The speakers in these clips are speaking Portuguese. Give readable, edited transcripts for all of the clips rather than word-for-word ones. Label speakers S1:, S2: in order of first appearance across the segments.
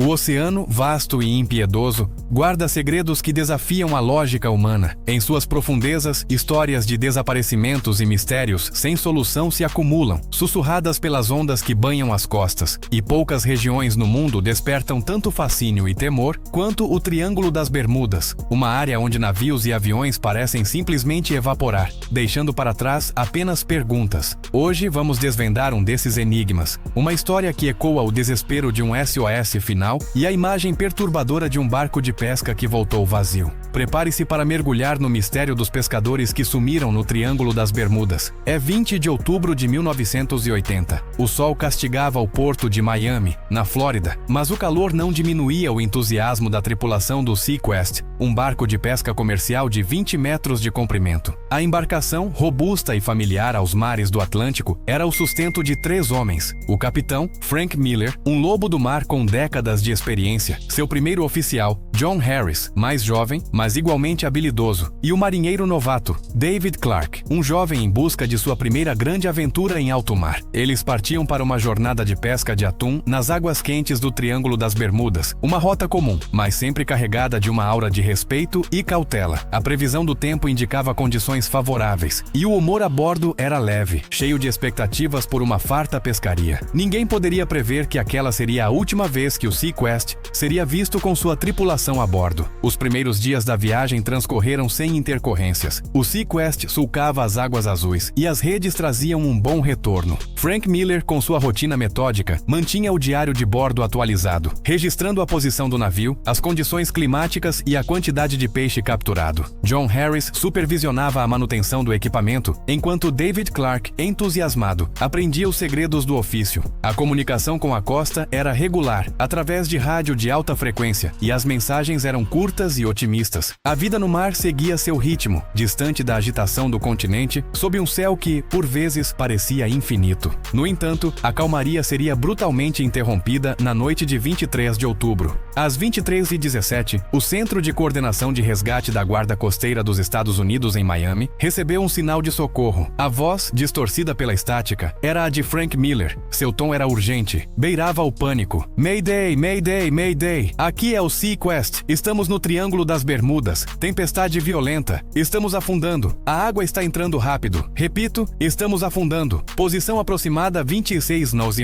S1: O oceano, vasto e impiedoso, guarda segredos que desafiam a lógica humana. Em suas profundezas, histórias de desaparecimentos e mistérios sem solução se acumulam, sussurradas pelas ondas que banham as costas. E poucas regiões no mundo despertam tanto fascínio e temor quanto o Triângulo das Bermudas, uma área onde navios e aviões parecem simplesmente evaporar, deixando para trás apenas perguntas. Hoje vamos desvendar um desses enigmas, uma história que ecoa o desespero de um SOS final e a imagem perturbadora de um barco de pesca que voltou vazio. Prepare-se para mergulhar no mistério dos pescadores que sumiram no Triângulo das Bermudas. É 20 de outubro de 1980. O sol castigava o porto de Miami, na Flórida, mas o calor não diminuía o entusiasmo da tripulação do SeaQuest, um barco de pesca comercial de 20 metros de comprimento. A embarcação, robusta e familiar aos mares do Atlântico, era o sustento de 3 homens. O capitão, Frank Miller, um lobo do mar com décadas de experiência, seu primeiro oficial, John Harris, mais jovem, mas igualmente habilidoso, e o marinheiro novato, David Clark, um jovem em busca de sua primeira grande aventura em alto mar. Eles partiam para uma jornada de pesca de atum nas águas quentes do Triângulo das Bermudas, uma rota comum, mas sempre carregada de uma aura de respeito e cautela. A previsão do tempo indicava condições favoráveis, e o humor a bordo era leve, cheio de expectativas por uma farta pescaria. Ninguém poderia prever que aquela seria a última vez que o SeaQuest seria visto com sua tripulação a bordo. Os primeiros dias da viagem transcorreram sem intercorrências. O SeaQuest sulcava as águas azuis e as redes traziam um bom retorno. Frank Miller, com sua rotina metódica, mantinha o diário de bordo atualizado, registrando a posição do navio, as condições climáticas e a quantidade de peixe capturado. John Harris supervisionava a manutenção do equipamento, enquanto David Clark, entusiasmado, aprendia os segredos do ofício. A comunicação com a costa era regular, através de rádio de alta frequência, e as mensagens eram curtas e otimistas. A vida no mar seguia seu ritmo, distante da agitação do continente, sob um céu que, por vezes, parecia infinito. No entanto, a calmaria seria brutalmente interrompida na noite de 23 de outubro. Às 23h17, o Centro de Coordenação de Resgate da Guarda Costeira dos Estados Unidos em Miami recebeu um sinal de socorro. A voz, distorcida pela estática, era a de Frank Miller. Seu tom era urgente, beirava o pânico. Mayday, Mayday, Mayday! Aqui é o SeaQuest. Estamos no Triângulo das Bermudas. Tempestade violenta. Estamos afundando. A água está entrando rápido. Repito, estamos afundando. Posição aproximada 26 nós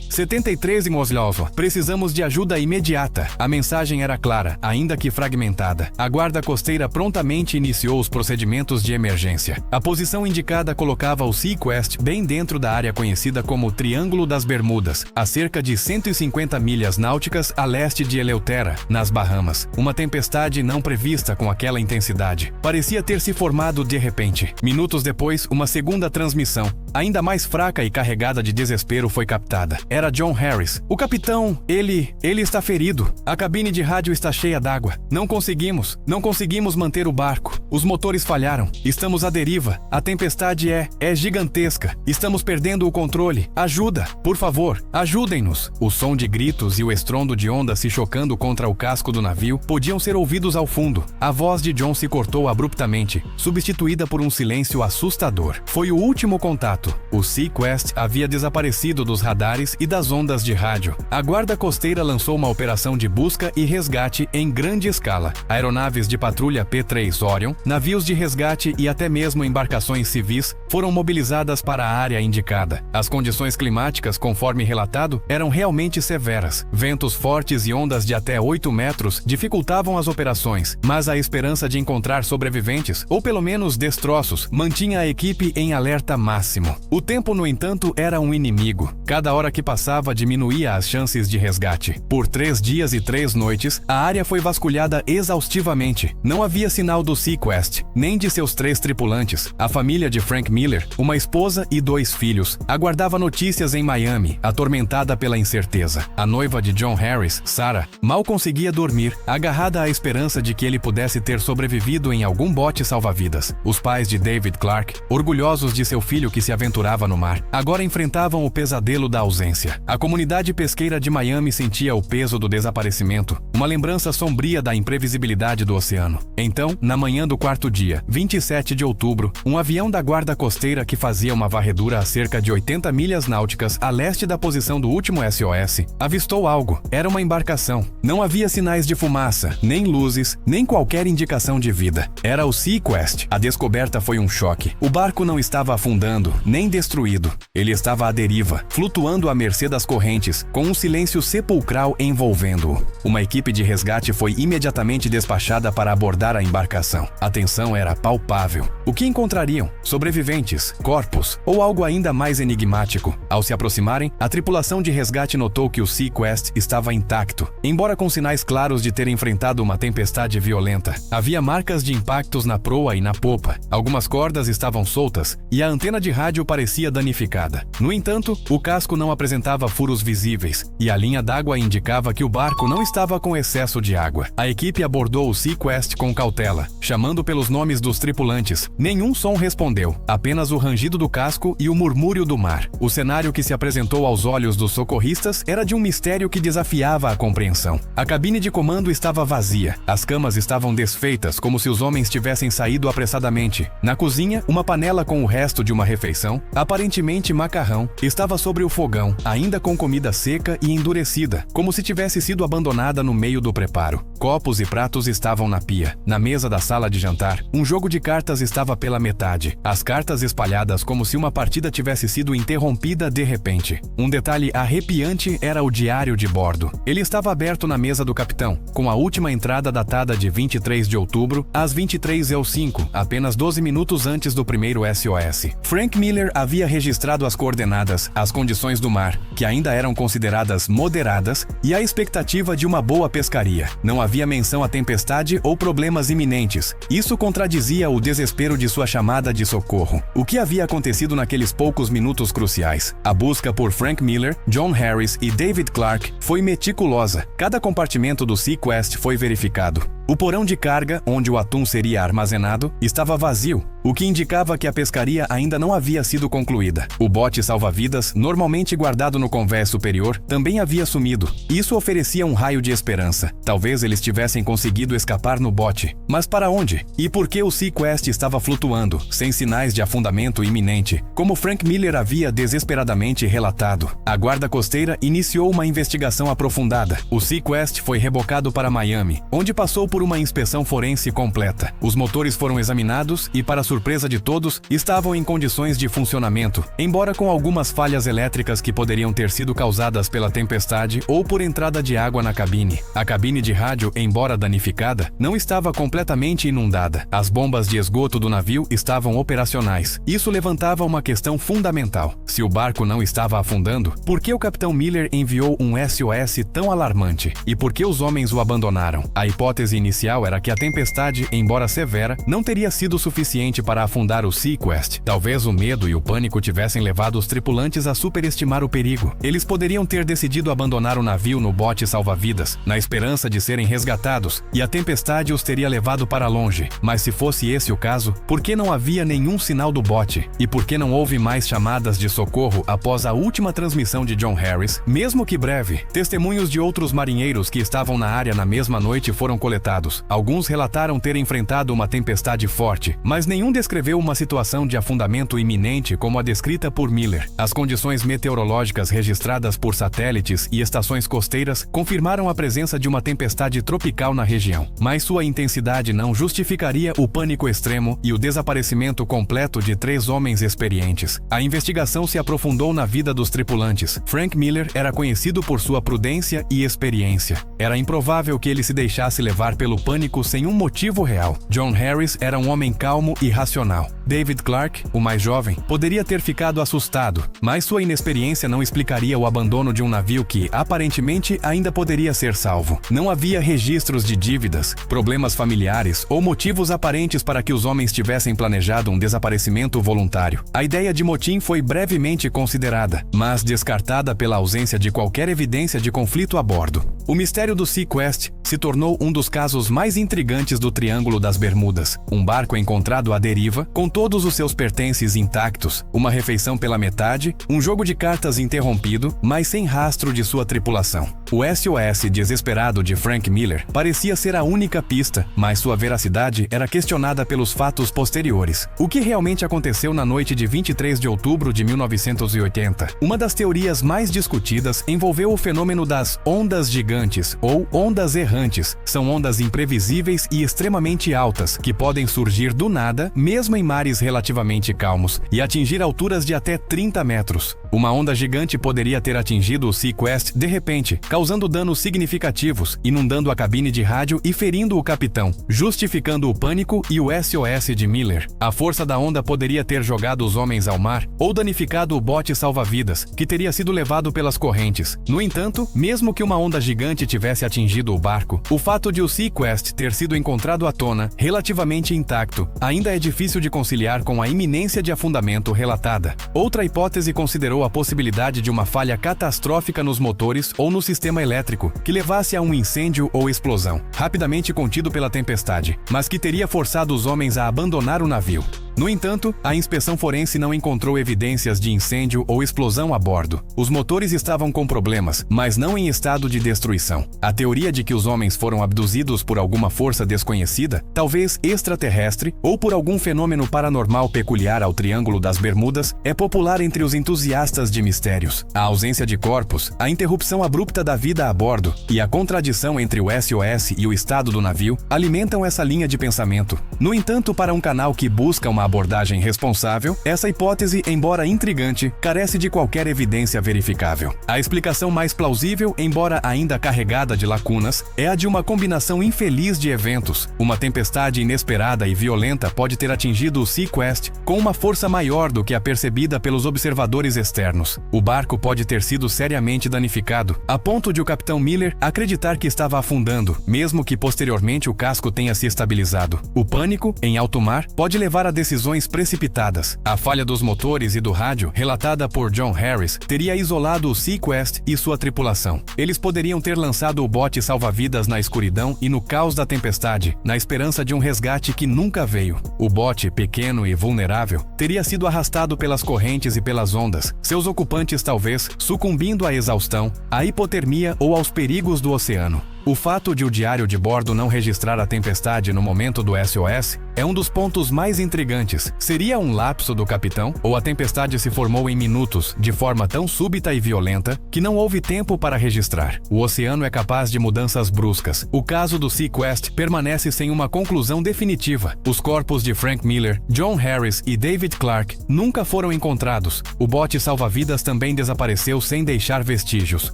S1: 73 em Oslovo. Precisamos de ajuda imediata. A mensagem era clara, ainda que fragmentada. A guarda costeira prontamente iniciou os procedimentos de emergência. A posição indicada colocava o SeaQuest bem dentro da área conhecida como Triângulo das Bermudas, a cerca de 150 milhas náuticas a leste de Eleuthera, nas Bahamas. Uma tempestade não prevista com aquela intensidade parecia ter se formado de repente. Minutos depois, uma segunda transmissão, ainda mais fraca e carregada de desespero, foi captada. Era John Harris. O capitão, ele está ferido. A cabine de rádio está cheia d'água. Não conseguimos manter o barco. Os motores falharam. Estamos à deriva. A tempestade é gigantesca. Estamos perdendo o controle. Ajuda! Por favor, ajudem-nos! O som de gritos e o estrondo de ondas se chocando contra o casco do navio podiam ser ouvidos ao fundo. A voz de John se cortou abruptamente, substituída por um silêncio assustador. Foi o último contato. O SeaQuest havia desaparecido dos radares e das ondas de rádio. A guarda costeira lançou uma operação de busca e resgate em grande escala. Aeronaves de patrulha P-3 Orion, navios de resgate e até mesmo embarcações civis foram mobilizadas para a área indicada. As condições climáticas, conforme relatado, eram realmente severas. Ventos fortes e ondas de até 8 metros dificultavam as operações, mas a esperança de encontrar sobreviventes, ou pelo menos destroços, mantinha a equipe em alerta máximo. O tempo, no entanto, era um inimigo. Cada hora que passava diminuía as chances de resgate. Por 3 dias e 3 noites, a área foi vasculhada exaustivamente. Não havia sinal do SeaQuest, nem de seus 3 tripulantes. A família de Frank Miller, uma esposa e 2 filhos, aguardava notícias em Miami, atormentada pela incerteza. A noiva de John Harris, Sarah, mal conseguia dormir, agarrada à esperança de que ele pudesse ter sobrevivido em algum bote salva-vidas. Os pais de David Clark, orgulhosos de seu filho que se aventurava no mar, agora enfrentavam o pesadelo da ausência. A comunidade pesqueira de Miami sentia o peso do desaparecimento, uma uma lembrança sombria da imprevisibilidade do oceano. Então, na manhã do quarto dia, 27 de outubro, um avião da guarda costeira que fazia uma varredura a cerca de 80 milhas náuticas a leste da posição do último SOS, avistou algo. Era uma embarcação. Não havia sinais de fumaça, nem luzes, nem qualquer indicação de vida. Era o SeaQuest. A descoberta foi um choque. O barco não estava afundando, nem destruído. Ele estava à deriva, flutuando à mercê das correntes, com um silêncio sepulcral envolvendo-o. Uma equipe de resgate foi imediatamente despachada para abordar a embarcação. A tensão era palpável. O que encontrariam? Sobreviventes, corpos ou algo ainda mais enigmático? Ao se aproximarem, a tripulação de resgate notou que o SeaQuest estava intacto, embora com sinais claros de ter enfrentado uma tempestade violenta. Havia marcas de impactos na proa e na popa. Algumas cordas estavam soltas e a antena de rádio parecia danificada. No entanto, o casco não apresentava furos visíveis e a linha d'água indicava que o barco não estava com excesso de água. A equipe abordou o SeaQuest com cautela, chamando pelos nomes dos tripulantes. Nenhum som respondeu, apenas o rangido do casco e o murmúrio do mar. O cenário que se apresentou aos olhos dos socorristas era de um mistério que desafiava a compreensão. A cabine de comando estava vazia. As camas estavam desfeitas, como se os homens tivessem saído apressadamente. Na cozinha, uma panela com o resto de uma refeição, aparentemente macarrão, estava sobre o fogão, ainda com comida seca e endurecida, como se tivesse sido abandonada no meio do preparo. Copos e pratos estavam na pia. Na mesa da sala de jantar, um jogo de cartas estava pela metade. As cartas espalhadas como se uma partida tivesse sido interrompida de repente. Um detalhe arrepiante era o diário de bordo. Ele estava aberto na mesa do capitão, com a última entrada datada de 23 de outubro, às 23h05, apenas 12 minutos antes do primeiro SOS. Frank Miller havia registrado as coordenadas, as condições do mar, que ainda eram consideradas moderadas, e a expectativa de uma boa pescaria. Não havia menção a tempestade ou problemas iminentes. Isso contradizia o desespero de sua chamada de socorro. O que havia acontecido naqueles poucos minutos cruciais? A busca por Frank Miller, John Harris e David Clark foi meticulosa. Cada compartimento do SeaQuest foi verificado. O porão de carga, onde o atum seria armazenado, estava vazio, o que indicava que a pescaria ainda não havia sido concluída. O bote salva-vidas, normalmente guardado no convés superior, também havia sumido. Isso oferecia um raio de esperança. Talvez eles tivessem conseguido escapar no bote. Mas para onde? E por que o SeaQuest estava flutuando, sem sinais de afundamento iminente, como Frank Miller havia desesperadamente relatado? A guarda costeira iniciou uma investigação aprofundada. O SeaQuest foi rebocado para Miami, onde passou por uma inspeção forense completa. Os motores foram examinados e, para surpresa de todos, estavam em condições de funcionamento, embora com algumas falhas elétricas que poderiam ter sido causadas pela tempestade ou por entrada de água na cabine. A cabine de rádio, embora danificada, não estava completamente inundada. As bombas de esgoto do navio estavam operacionais. Isso levantava uma questão fundamental. Se o barco não estava afundando, por que o capitão Miller enviou um SOS tão alarmante? E por que os homens o abandonaram? A hipótese inicial era que a tempestade, embora severa, não teria sido suficiente para afundar o SeaQuest. Talvez o medo e o pânico tivessem levado os tripulantes a superestimar o perigo. Eles poderiam ter decidido abandonar o navio no bote salva-vidas, na esperança de serem resgatados, e a tempestade os teria levado para longe. Mas se fosse esse o caso, por que não havia nenhum sinal do bote? E por que não houve mais chamadas de socorro após a última transmissão de John Harris? Mesmo que breve, testemunhos de outros marinheiros que estavam na área na mesma noite foram coletados. Alguns relataram ter enfrentado uma tempestade forte, mas nenhum descreveu uma situação de afundamento iminente como a descrita por Miller. As condições meteorológicas registradas por satélites e estações costeiras confirmaram a presença de uma tempestade tropical na região, mas sua intensidade não justificaria o pânico extremo e o desaparecimento completo de 3 homens experientes. A investigação se aprofundou na vida dos tripulantes. Frank Miller era conhecido por sua prudência e experiência. Era improvável que ele se deixasse levar pelo pânico sem um motivo real. John Harris era um homem calmo e racional. David Clark, o mais jovem, poderia ter ficado assustado, mas sua inexperiência não explicaria o abandono de um navio que, aparentemente, ainda poderia ser salvo. Não havia registros de dívidas, problemas familiares ou motivos aparentes para que os homens tivessem planejado um desaparecimento voluntário. A ideia de motim foi brevemente considerada, mas descartada pela ausência de qualquer evidência de conflito a bordo. O mistério do SeaQuest se tornou um dos casos mais intrigantes do Triângulo das Bermudas. Um barco encontrado à deriva, com todos os seus pertences intactos, uma refeição pela metade, um jogo de cartas interrompido, mas sem rastro de sua tripulação. O SOS desesperado de Frank Miller parecia ser a única pista, mas sua veracidade era questionada pelos fatos posteriores. O que realmente aconteceu na noite de 23 de outubro de 1980? Uma das teorias mais discutidas envolveu o fenômeno das ondas gigantes ou ondas errantes. São ondas imprevisíveis e extremamente altas que podem surgir do nada, mesmo em mares relativamente calmos, e atingir alturas de até 30 metros. Uma onda gigante poderia ter atingido o SeaQuest de repente, causando danos significativos, inundando a cabine de rádio e ferindo o capitão, justificando o pânico e o SOS de Miller. A força da onda poderia ter jogado os homens ao mar ou danificado o bote salva-vidas, que teria sido levado pelas correntes. No entanto, mesmo que uma onda gigante tivesse atingido o barco, o fato de o SeaQuest ter sido encontrado à tona, relativamente intacto, ainda é difícil de conciliar com a iminência de afundamento relatada. Outra hipótese considerou a possibilidade de uma falha catastrófica nos motores ou no sistema elétrico, que levasse a um incêndio ou explosão, rapidamente contido pela tempestade, mas que teria forçado os homens a abandonar o navio. No entanto, a inspeção forense não encontrou evidências de incêndio ou explosão a bordo. Os motores estavam com problemas, mas não em estado de destruição. A teoria de que os homens foram abduzidos por alguma força desconhecida, talvez extraterrestre, ou por algum fenômeno paranormal peculiar ao Triângulo das Bermudas, é popular entre os entusiastas de mistérios. A ausência de corpos, a interrupção abrupta da vida a bordo e a contradição entre o SOS e o estado do navio alimentam essa linha de pensamento. No entanto, para um canal que busca uma abordagem responsável, essa hipótese, embora intrigante, carece de qualquer evidência verificável. A explicação mais plausível, embora ainda carregada de lacunas, é a de uma combinação infeliz de eventos. Uma tempestade inesperada e violenta pode ter atingido o SeaQuest com uma força maior do que a percebida pelos observadores externos. O barco pode ter sido seriamente danificado, a ponto de o capitão Miller acreditar que estava afundando, mesmo que posteriormente o casco tenha se estabilizado. O pânico, em alto mar, pode levar a decisões precipitadas. A falha dos motores e do rádio, relatada por John Harris, teria isolado o SeaQuest e sua tripulação. Eles poderiam ter lançado o bote salva-vidas na escuridão e no caos da tempestade, na esperança de um resgate que nunca veio. O bote, pequeno e vulnerável, teria sido arrastado pelas correntes e pelas ondas, seus ocupantes talvez sucumbindo à exaustão, à hipotermia ou aos perigos do oceano. O fato de o diário de bordo não registrar a tempestade no momento do SOS é um dos pontos mais intrigantes. Seria um lapso do capitão, ou a tempestade se formou em minutos, de forma tão súbita e violenta, que não houve tempo para registrar? O oceano é capaz de mudanças bruscas. O caso do SeaQuest permanece sem uma conclusão definitiva. Os corpos de Frank Miller, John Harris e David Clark nunca foram encontrados. O bote salva-vidas também desapareceu sem deixar vestígios.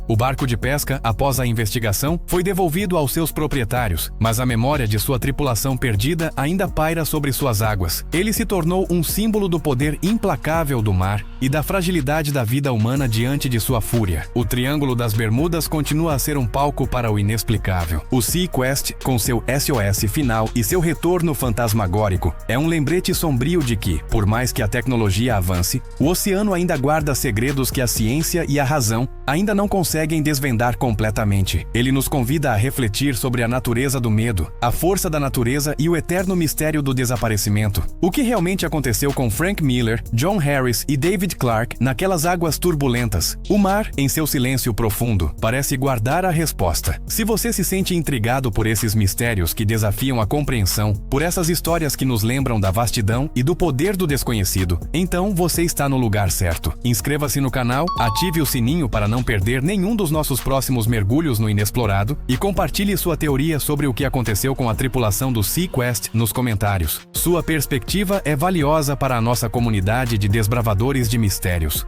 S1: O barco de pesca, após a investigação, foi devolvido aos seus proprietários, mas a memória de sua tripulação perdida ainda paira sobre suas águas. Ele se tornou um símbolo do poder implacável do mar e da fragilidade da vida humana diante de sua fúria. O Triângulo das Bermudas continua a ser um palco para o inexplicável. O SeaQuest, com seu SOS final e seu retorno fantasmagórico, é um lembrete sombrio de que, por mais que a tecnologia avance, o oceano ainda guarda segredos que a ciência e a razão ainda não conseguem desvendar completamente. Ele nos convida a refletir sobre a natureza do medo, a força da natureza e o eterno mistério do desaparecimento. O que realmente aconteceu com Frank Miller, John Harris e David Clark naquelas águas turbulentas? O mar, em seu silêncio profundo, parece guardar a resposta. Se você se sente intrigado por esses mistérios que desafiam a compreensão, por essas histórias que nos lembram da vastidão e do poder do desconhecido, então você está no lugar certo. Inscreva-se no canal, ative o sininho para não perder nenhum dos nossos próximos mergulhos no inexplorado e compartilhe sua teoria sobre o que aconteceu com a tripulação do SeaQuest nos comentários. Sua perspectiva é valiosa para a nossa comunidade de desbravadores de mistérios.